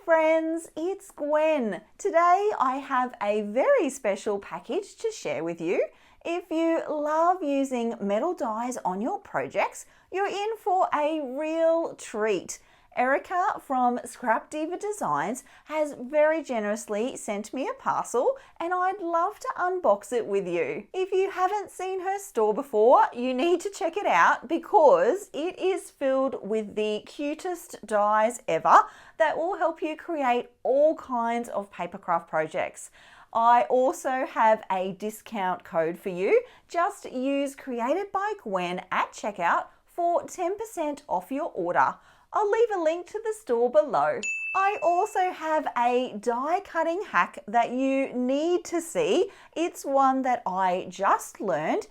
friends, it's Gwen. Today I have a very special package to share with you. If you love using metal dies on your projects, you're in for a real treat. Erica from Scrap Diva Designs has very generously sent me a parcel and I'd love to unbox it with you. If you haven't seen her store before, you need to check it out because it is filled with the cutest dies ever that will help you create all kinds of papercraft projects. I also have a discount code for you. Just use Created by Gwen at checkout for 10% off your order. I'll leave a link to the store below. I also have a die cutting hack that you need to see. It's one that I just learned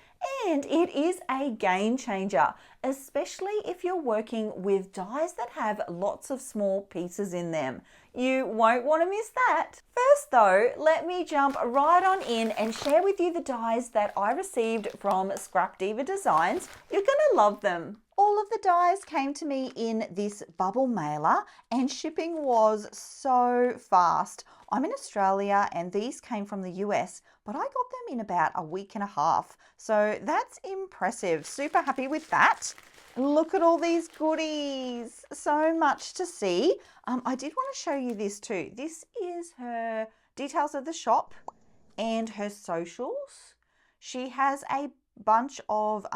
and it is a game changer, especially if you're working with dies that have lots of small pieces in them. You won't want to miss that. First though, let me jump right on in and share with you the dies that I received from Scrap Diva Designs. You're gonna love them. All of the dies came to me in this bubble mailer and shipping was so fast. I'm in Australia and these came from the US, but I got them in about a week and a half. So that's impressive. Super happy with that. Look at all these goodies. So much to see. I did want to show you this too. This is her details of the shop and her socials. She has a bunch of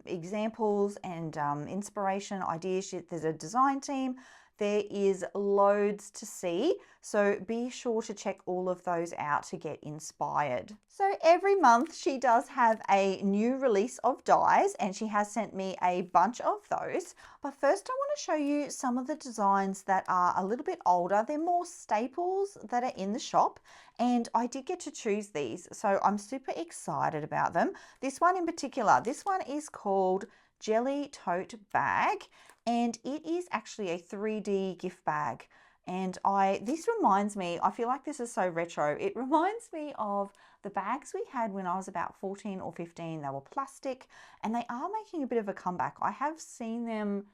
examples and inspiration ideas. There's a design team. There is loads to see, so be sure to check all of those out to get inspired. So every month she does have a new release of dies and she has sent me a bunch of those. But first I want to show you some of the designs that are a little bit older. They're more staples that are in the shop and I did get to choose these, so I'm super excited about them. This one in particular, this one is called Jelly Tote Bag. And it is actually a 3D gift bag. And this reminds me, I feel like this is so retro. It reminds me of the bags we had when I was about 14 or 15. They were plastic and they are making a bit of a comeback. I have seen them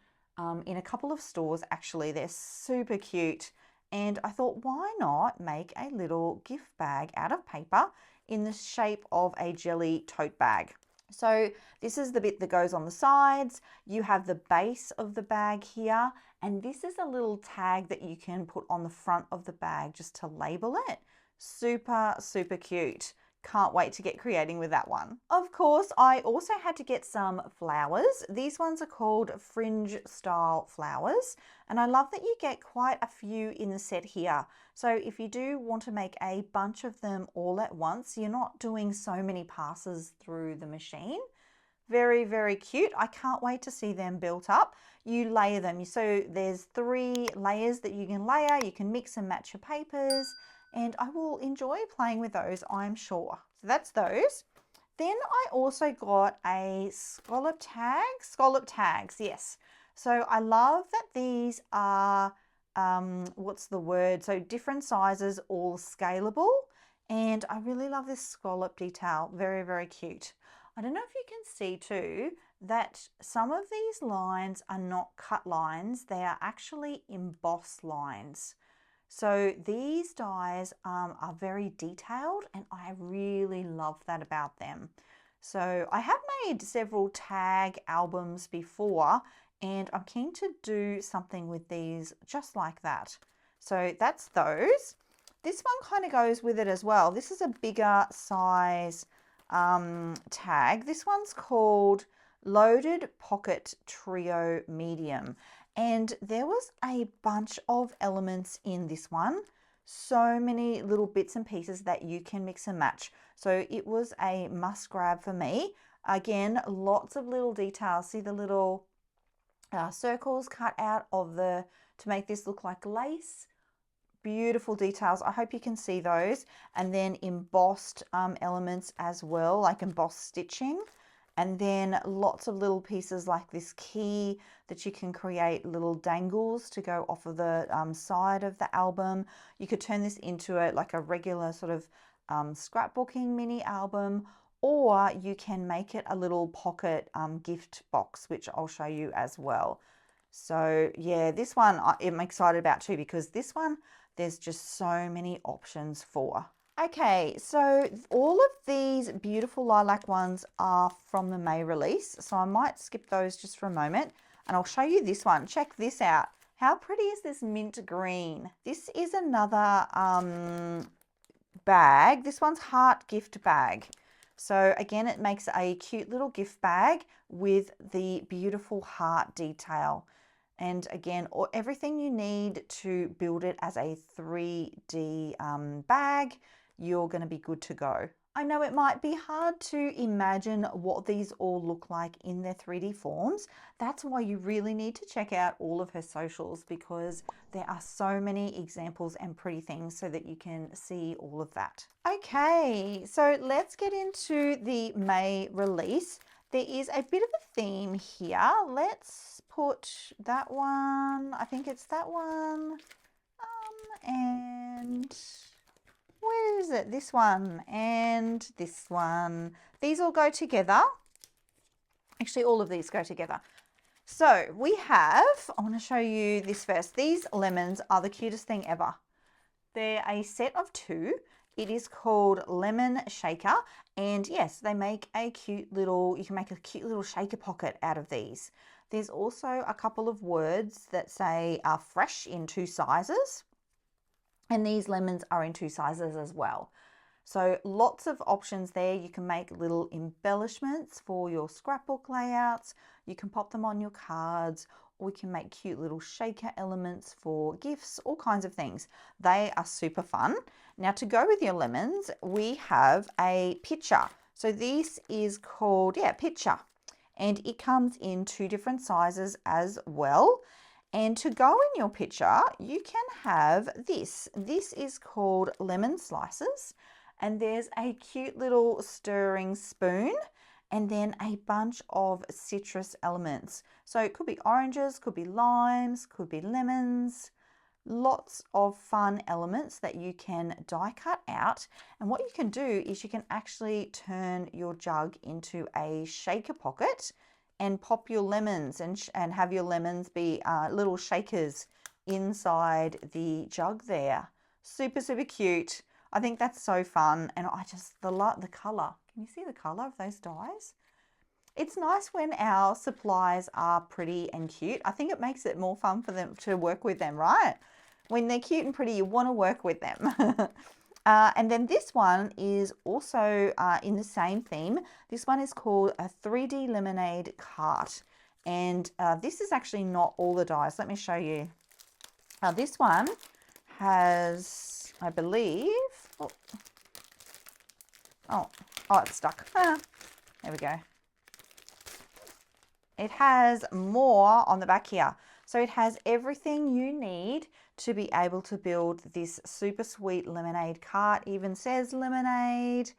in a couple of stores actually. They're super cute. And I thought, why not make a little gift bag out of paper in the shape of a jelly tote bag? So this is the bit that goes on the sides. You have the base of the bag here, and this is a little tag that you can put on the front of the bag just to label it. Super, super cute. Can't wait to get creating with that one. Of course, I also had to get some flowers. These ones are called fringe style flowers, and I love that you get quite a few in the set here. So if you do want to make a bunch of them all at once, you're not doing so many passes through the machine. Very, very cute. I can't wait to see them built up. You layer them. So there's 3 layers that you can layer. You can mix and match your papers. And I will enjoy playing with those, I'm sure. So that's those. Then I also got a scallop tags, yes. So I love that these are, what's the word? So different sizes, all scalable. And I really love this scallop detail, very, very cute. I don't know if you can see too, that some of these lines are not cut lines, they are actually embossed lines. So these dies are very detailed and I really love that about them. So I have made several tag albums before and I'm keen to do something with these just like that. So that's those. This one kind of goes with it as well. This is a bigger size tag. This one's called Loaded Pocket Trio Medium. And there was a bunch of elements in this one. So many little bits and pieces that you can mix and match. So it was a must grab for me. Again, lots of little details. See the little circles cut out of to make this look like lace. Beautiful details. I hope you can see those. And then embossed elements as well, like embossed stitching. And then lots of little pieces like this key that you can create little dangles to go off of the side of the album. You could turn this into like a regular sort of scrapbooking mini album, or you can make it a little pocket gift box, which I'll show you as well. So yeah, this one I'm excited about too, because this one there's just so many options for. Okay, so all of these beautiful lilac ones are from the May release, so I might skip those just for a moment, and I'll show you this one. Check this out. How pretty is this mint green? This is another bag. This one's heart gift bag. So again, it makes a cute little gift bag with the beautiful heart detail. And again, everything you need to build it as a 3D bag, you're going to be good to go. I know it might be hard to imagine what these all look like in their 3D forms. That's why you really need to check out all of her socials, because there are so many examples and pretty things so that you can see all of that. Okay, so let's get into the May release. There is a bit of a theme here. Let's put that one. I think it's that one. And where is it? This one and this one. These all go together. Actually, all of these go together. So we have, I want to show you this first. These lemons are the cutest thing ever. They're a set of 2. It is called Lemon Shaker. And yes, they make a cute little, you can make a cute little shaker pocket out of these. There's also a couple of words that say fresh in 2 sizes. And these lemons are in 2 sizes as well. So lots of options there. You can make little embellishments for your scrapbook layouts. You can pop them on your cards, or we can make cute little shaker elements for gifts, all kinds of things. They are super fun. Now to go with your lemons, we have a pitcher. So this is called, pitcher. And it comes in 2 different sizes as well. And to go in your pitcher, you can have this. This is called lemon slices. And there's a cute little stirring spoon, and then a bunch of citrus elements. So it could be oranges, could be limes, could be lemons. Lots of fun elements that you can die cut out. And what you can do is you can actually turn your jug into a shaker pocket and pop your lemons and have your lemons be little shakers inside the jug there. Super, super cute. I think that's so fun. And I just, the color. Can you see the color of those dies? It's nice when our supplies are pretty and cute. I think it makes it more fun for them to work with them, right? When they're cute and pretty, you want to work with them. And then this one is also in the same theme. This one is called a 3D lemonade cart. And this is actually not all the dies. Let me show you. This one has, I believe, oh, it's stuck. There we go. It has more on the back here. So it has everything you need to be able to build this super sweet lemonade cart. Even says lemonade.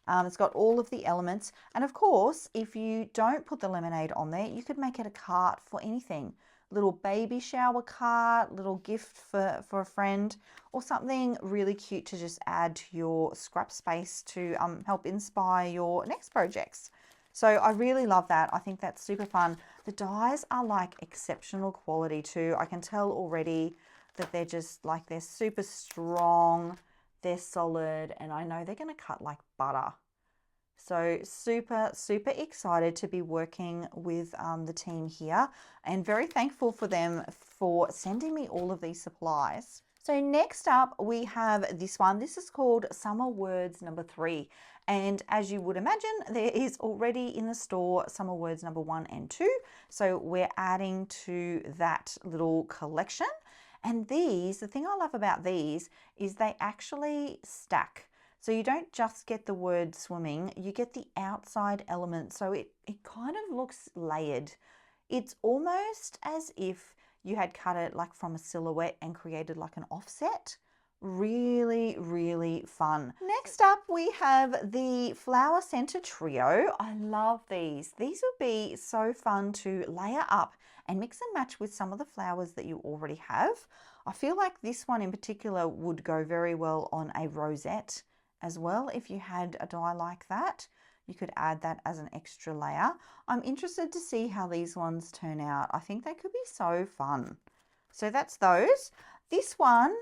It's got all of the elements. And of course, if you don't put the lemonade on there, you could make it a cart for anything. Little baby shower cart, little gift for a friend, or something really cute to just add to your scrap space to help inspire your next projects. So I really love that. I think that's super fun. The dies are like exceptional quality too. I can tell already that they're just like, they're super strong, they're solid, and I know they're going to cut like butter. So super, super excited to be working with the team here, and very thankful for them for sending me all of these supplies. So next up we have this one. This is called Summer Words number 3. And as you would imagine, there is already in the store Summer Words number 1 and 2. So we're adding to that little collection. And these, the thing I love about these is they actually stack. So you don't just get the word swimming, you get the outside element. So it kind of looks layered. It's almost as if you had cut it like from a silhouette and created like an offset. Really, really fun. Next up, we have the Flower Center Trio. I love these. These would be so fun to layer up and mix and match with some of the flowers that you already have. I feel like this one in particular would go very well on a rosette as well. If you had a die like that, You could add that as an extra layer. I'm interested to see how these ones turn out. I think they could be so fun. So that's those. This one,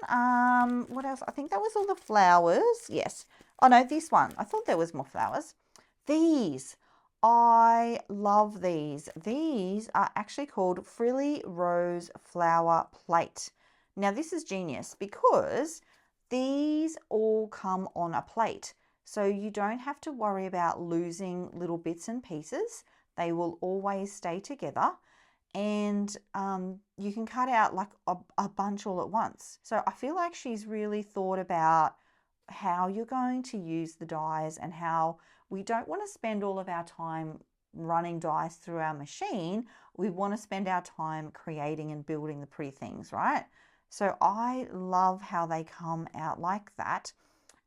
what else? I think that was all the flowers. Yes. Oh no, this one. I thought there was more flowers. These. I love these. These are actually called Frilly Rose Flower Plate. Now this is genius because these all come on a plate. So you don't have to worry about losing little bits and pieces. They will always stay together. And you can cut out like a bunch all at once. So I feel like she's really thought about how you're going to use the dies and how we don't want to spend all of our time running dies through our machine. We want to spend our time creating and building the pretty things, right? So I love how they come out like that.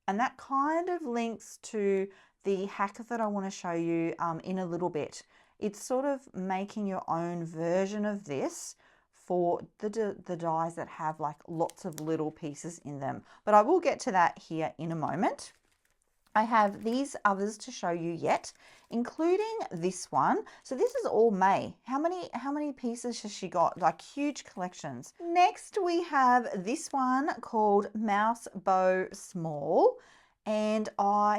And that kind of links to the hack that I want to show you in a little bit. It's sort of making your own version of this for the dies that have like lots of little pieces in them. But I will get to that here in a moment. I have these others to show you yet, including this one. So this is all May. How many pieces has she got? Like huge collections. Next we have this one called Mouse Bow Small. And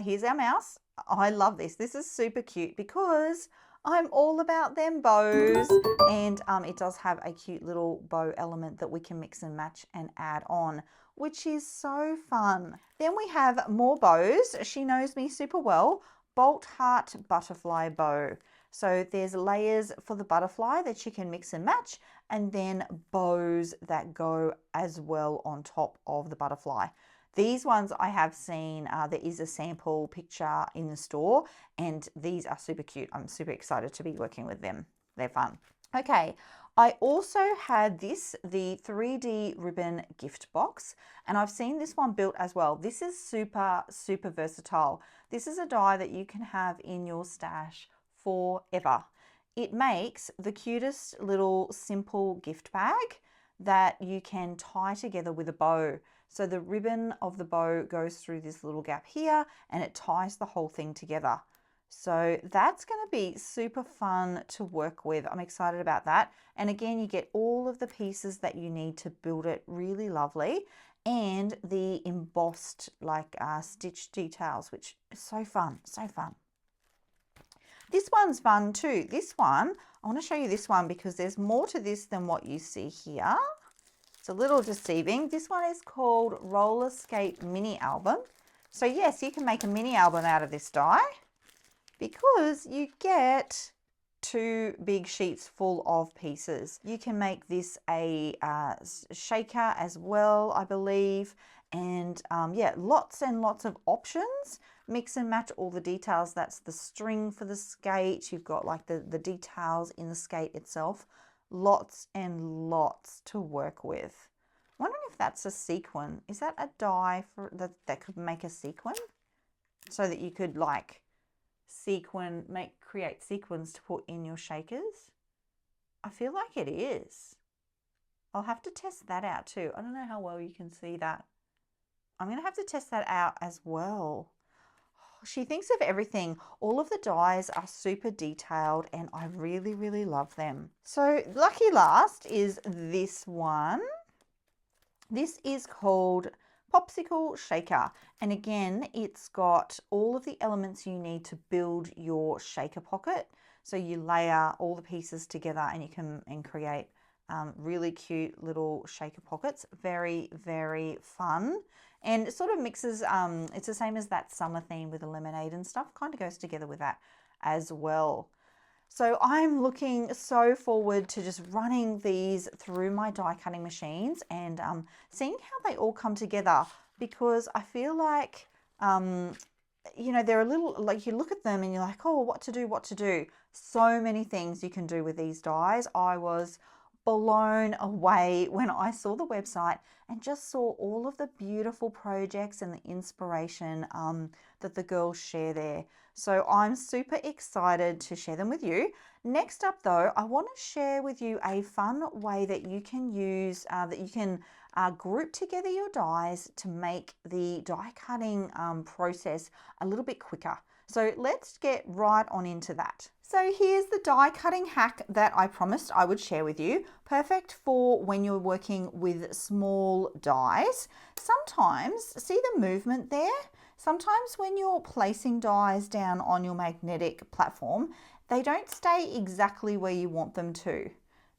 here's our mouse. I love this. This is super cute because I'm all about them bows, and it does have a cute little bow element that we can mix and match and add on, which is so fun. Then we have more bows. She knows me super well. Bolt Heart Butterfly Bow. So there's layers for the butterfly that you can mix and match, and then bows that go as well on top of the butterfly. These ones I have seen, there is a sample picture in the store, and these are super cute. I'm super excited to be working with them. They're fun. Okay, I also had this, the 3D ribbon gift box, and I've seen this one built as well. This is super, super versatile. This is a die that you can have in your stash forever. It makes the cutest little simple gift bag that you can tie together with a bow. So the ribbon of the bow goes through this little gap here and it ties the whole thing together. So that's going to be super fun to work with. I'm excited about that. And again, you get all of the pieces that you need to build it really lovely, and the embossed like stitch details, which is so fun, so fun. This one's fun too. This one, I want to show you this one because there's more to this than what you see here. It's a little deceiving. This one is called Roller Skate Mini Album. So yes, you can make a mini album out of this die because you get 2 big sheets full of pieces. You can make this a shaker as well, I believe. And yeah, lots and lots of options. Mix and match all the details. That's the string for the skate. You've got like the details in the skate itself. Lots and lots to work with. Wondering if that's a sequin. Is that a die for that could make a sequin? So that you could like create sequins to put in your shakers? I feel like it is. I'll have to test that out too. I don't know how well you can see that. I'm going to have to test that out as well. She thinks of everything. All of the dies are super detailed and I really, really love them. So lucky last is this one. This is called Popsicle Shaker. And again, it's got all of the elements you need to build your shaker pocket. So you layer all the pieces together and you can create really cute little shaker pockets. Very, very fun. And it sort of mixes, it's the same as that summer theme with the lemonade and stuff, kind of goes together with that as well. So I'm looking so forward to just running these through my die cutting machines and seeing how they all come together, because I feel like, you know, they're a little, like you look at them and you're like, oh, what to do, what to do. So many things you can do with these dies. I was blown away when I saw the website and just saw all of the beautiful projects and the inspiration that the girls share there. So I'm super excited to share them with you. Next up though, I want to share with you a fun way that you can use, group together your dies to make the die cutting process a little bit quicker. So let's get right on into that. So here's the die cutting hack that I promised I would share with you. Perfect for when you're working with small dies. Sometimes, see the movement there? Sometimes when you're placing dies down on your magnetic platform, they don't stay exactly where you want them to.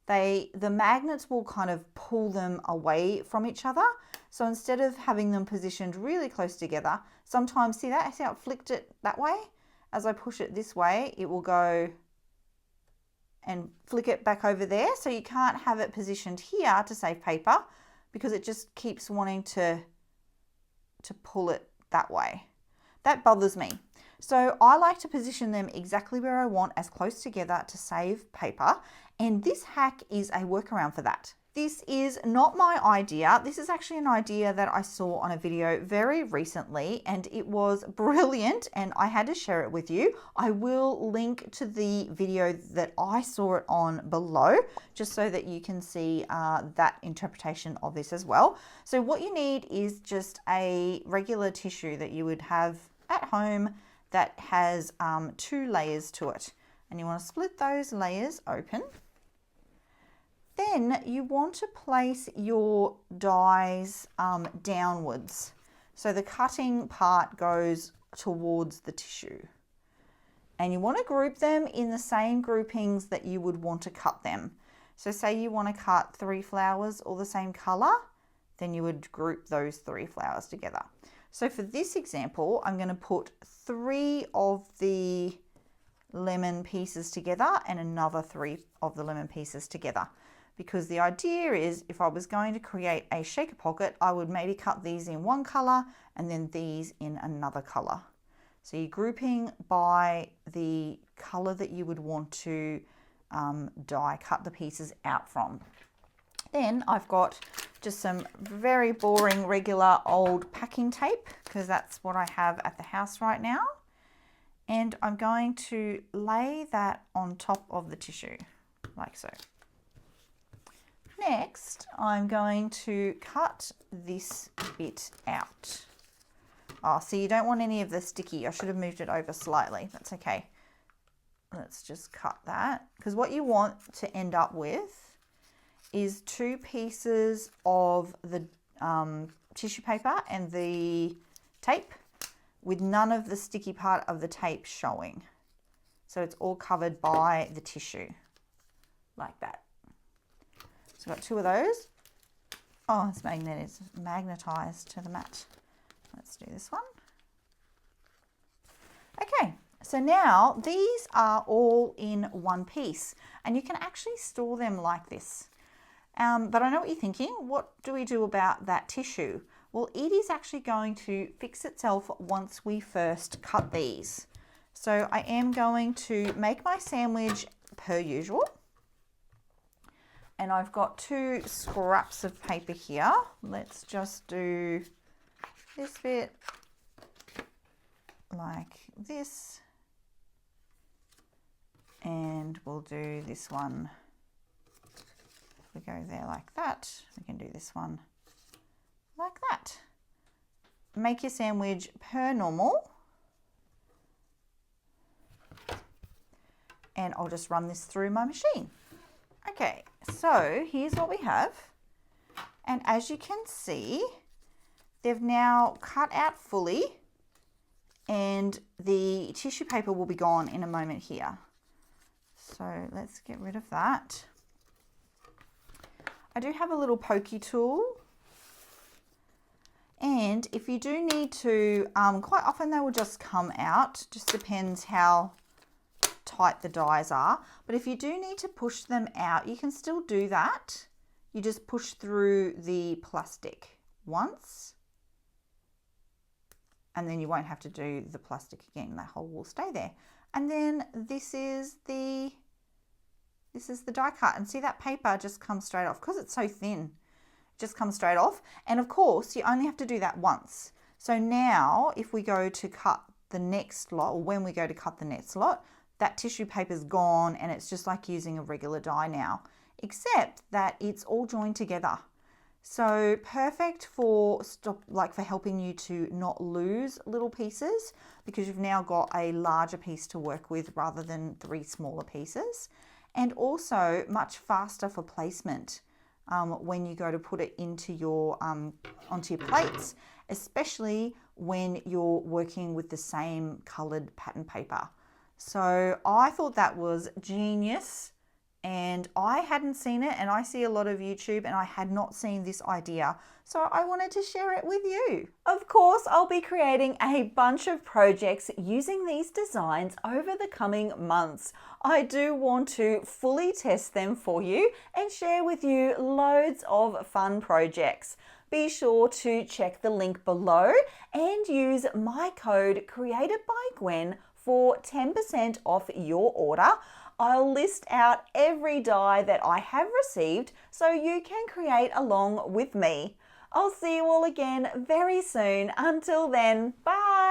The magnets will kind of pull them away from each other. So instead of having them positioned really close together, sometimes, see that? See how it flicked it that way? As I push it this way, it will go and flick it back over there. So you can't have it positioned here to save paper because it just keeps wanting to pull it that way. That bothers me. So I like to position them exactly where I want, as close together to save paper. And this hack is a workaround for that. This is not my idea. This is actually an idea that I saw on a video very recently, and it was brilliant, and I had to share it with you. I will link to the video that I saw it on below, just so that you can see that interpretation of this as well. So what you need is just a regular tissue that you would have at home that has 2 layers to it. And you want to split those layers open. Then you want to place your dies downwards. So the cutting part goes towards the tissue. And you want to group them in the same groupings that you would want to cut them. So say you want to cut 3 flowers all the same color, then you would group those 3 flowers together. So for this example, I'm going to put 3 of the lemon pieces together and another 3 of the lemon pieces together. Because the idea is, if I was going to create a shaker pocket, I would maybe cut these in one color and then these in another color. So you're grouping by the color that you would want to die cut the pieces out from. Then I've got just some very boring regular old packing tape, because that's what I have at the house right now. And I'm going to lay that on top of the tissue, like so. Next, I'm going to cut this bit out. Oh, so you don't want any of the sticky. I should have moved it over slightly. That's okay. Let's just cut that. Because what you want to end up with is 2 pieces of the tissue paper and the tape with none of the sticky part of the tape showing. So it's all covered by the tissue, like that. So I've got 2 of those. Oh, it's magnetized to the mat. Let's do this one. Okay, so now these are all in one piece, and you can actually store them like this. But I know what you're thinking. What do we do about that tissue? Well, it is actually going to fix itself once we first cut these. So I am going to make my sandwich per usual. And I've got 2 scraps of paper here. Let's just do this bit like this. And we'll do this one. If we go there like that, we can do this one like that. Make your sandwich per normal. And I'll just run this through my machine. Okay, so here's what we have. And as you can see, they've now cut out fully, and the tissue paper will be gone in a moment here. So let's get rid of that. I do have a little pokey tool. And if you do need to, quite often they will just come out. Just depends how tight the dies are. But if you do need to push them out, you can still do that. You just push through the plastic once, and then you won't have to do the plastic again. That hole will stay there. And then this is the die cut, and see that paper just comes straight off because it's so thin. It just comes straight off. And of course, you only have to do that once. So now if we go to cut the next lot, or when we go to cut the next lot, that tissue paper's gone, and it's just like using a regular die now, except that it's all joined together. So perfect for for helping you to not lose little pieces, because you've now got a larger piece to work with rather than 3 smaller pieces. And also much faster for placement when you go to put it into onto your plates, especially when you're working with the same coloured pattern paper. So I thought that was genius, and I hadn't seen it, and I see a lot of YouTube, and I had not seen this idea, so I wanted to share it with you. Of course, I'll be creating a bunch of projects using these designs over the coming months. I do want to fully test them for you and share with you loads of fun projects. Be sure to check the link below and use my code Created by Gwen for 10% off your order. I'll list out every die that I have received so you can create along with me. I'll see you all again very soon. Until then, bye!